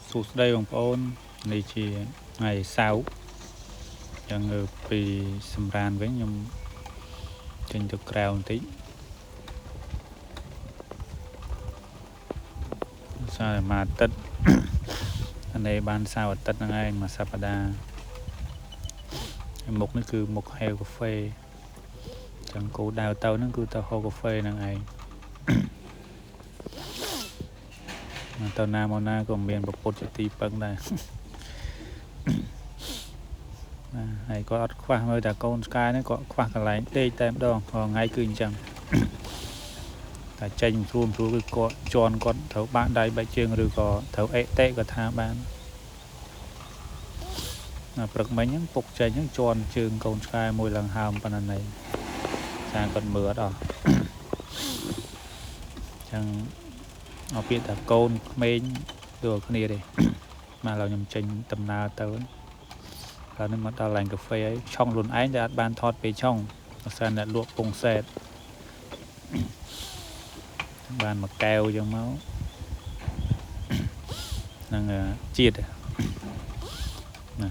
សួស្តីបងប្អូននេះជាថ្ងៃសៅរ៍យ៉ាងពីសម្រានវិញខ្ញុំចេញទៅក្រៅបន្តិចសារមួយអាទិត្យនេះបានសៅរ៍អាទិត្យហ្នឹងឯងមួយសប្តាហ៍មុខនេះគឺមុខហេវកាហ្វេចឹងគោលដៅទៅហ្នឹងគឺទៅហូបកាហ្វេហ្នឹងឯងទៅណាមកណាក៏មានប្រពុតជាទីពឹងដែរហើយគាត់អត់ខ្វះមើលតែកូនស្កាយនេះគាត់ខ្វះកន្លែងដេកតែម្ដងថ្ងៃគឺអញ្ចឹងតែចេញស្រួលគឺគាត់ជន់គាត់ត្រូវបាក់ដៃបែកជើងឬក៏ត្រូវអេតេក៏ថាបានព្រឹកមិញហ្នឹងពុកចេញហ្នឹងជន់ជើងកូនស្កាយមួយឡើងហើមប៉ុណ្ណឹងឯងចាគាត់មើលអត់អស់ចឹងអត់ពាក្យថាកូនក្មេងដូចគ្នាទេមកឡើយខ្ញុំចេញដំណើរទៅហើយនេះមកដល់ឡានកាហ្វេហើយឆុងខ្លួនឯងតែអត់បានថតពេលឆុងអត់ស្អាតអ្នកលក់ពងសេតបានមួយកែវចឹងមកនឹងជាតិណា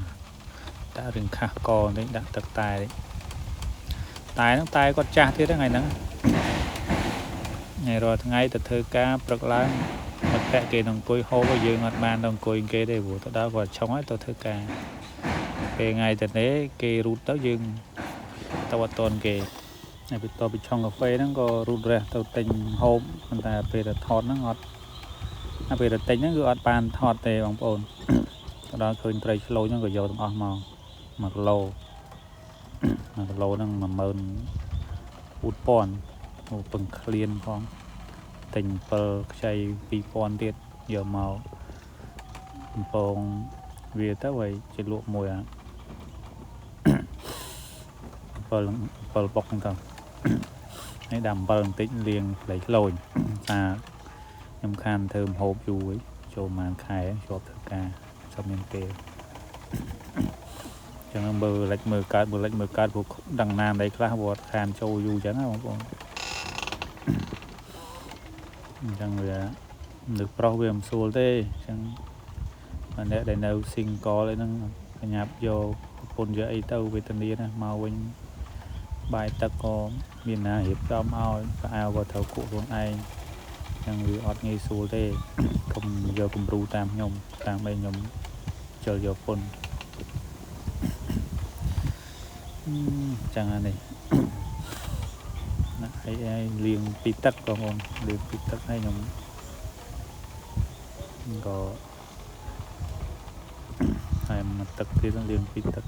ដាក់រឿងខាស់កបន្តិចដាក់ទឹកតែហ្នឹងតែគាត់ចាស់ទៀតថ្ងៃហ្នឹងថ្ងៃរាល់ថ្ងៃទៅធ្វើការព្រឹកឡើងមិត្តភក្តិគេនឹងអង្គុយហូបយើងអត់បានទៅអង្គុយគេទេព្រោះទៅដល់គាត់ឆុងហើយទៅធ្វើការពេលថ្ងៃទៅនេះគេរូតទៅយើងទៅអត់តន់គេហើយបន្ទាប់ពីឆុងកាហ្វេហ្នឹងក៏រូតរះទៅទិញហូបប៉ុន្តែពេលទៅថតហ្នឹងអត់ពេលទៅទិញហ្នឹងគឺអត់បានថតទេបងប្អូនទៅដល់ឃើញត្រីឆ្លូញហ្នឹងក៏យកទាំងអស់មក1គីឡូហ្នឹង14000ពឹងឃ្លានផងទិញ7ខ្ចី2000ទៀតយកមកកំពងវាទៅហើយជាលក់មួយ7បុកហ្នឹងទៅនេះដាក់អំបិលបន្តិចលាងត្រីឆ្លូញថាខ្ញុំខានធ្វើម្ហូបយូរហើយចូលប្រហែលខែជាប់ធ្វើការសពមានពេលចឹងមើលលិចមើលកើតព្រោះដឹងណាម្ដេចខ្លះព្រោះខានចូលយូរចឹងណាបងប្អូនអញ្ចឹងវាលើប្រុសវាមិនស្រួលទេអញ្ចឹងអ្នកដែលនៅ single អីហ្នឹងកញ្ញាប់យកប្រពន្ធយកអីទៅវេទនាណាមកវិញបាយទឹកក៏មានណារៀបចំឲ្យក៏អាវក៏ត្រូវគក់ខ្លួនឯងអញ្ចឹងវាអត់ងាយស្រួលទេកុំយកគំរូតាមខ្ញុំតាមឯងខ្ញុំជិលយកពុនចឹងអានេះណាឲ្យលាងពីទឹកបងប្អូនលាងពីទឹកឲ្យខ្ញុំក៏ហើយមកទឹកទៀតលាងពីទឹក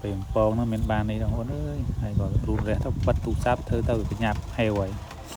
ពេលអំពងហ្នឹងមានបាននេះបងប្អូនអើយហើយក៏រូតរះទៅបិទទូរស័ព្ទធ្វើទៅប្រញាប់ហេវហើយ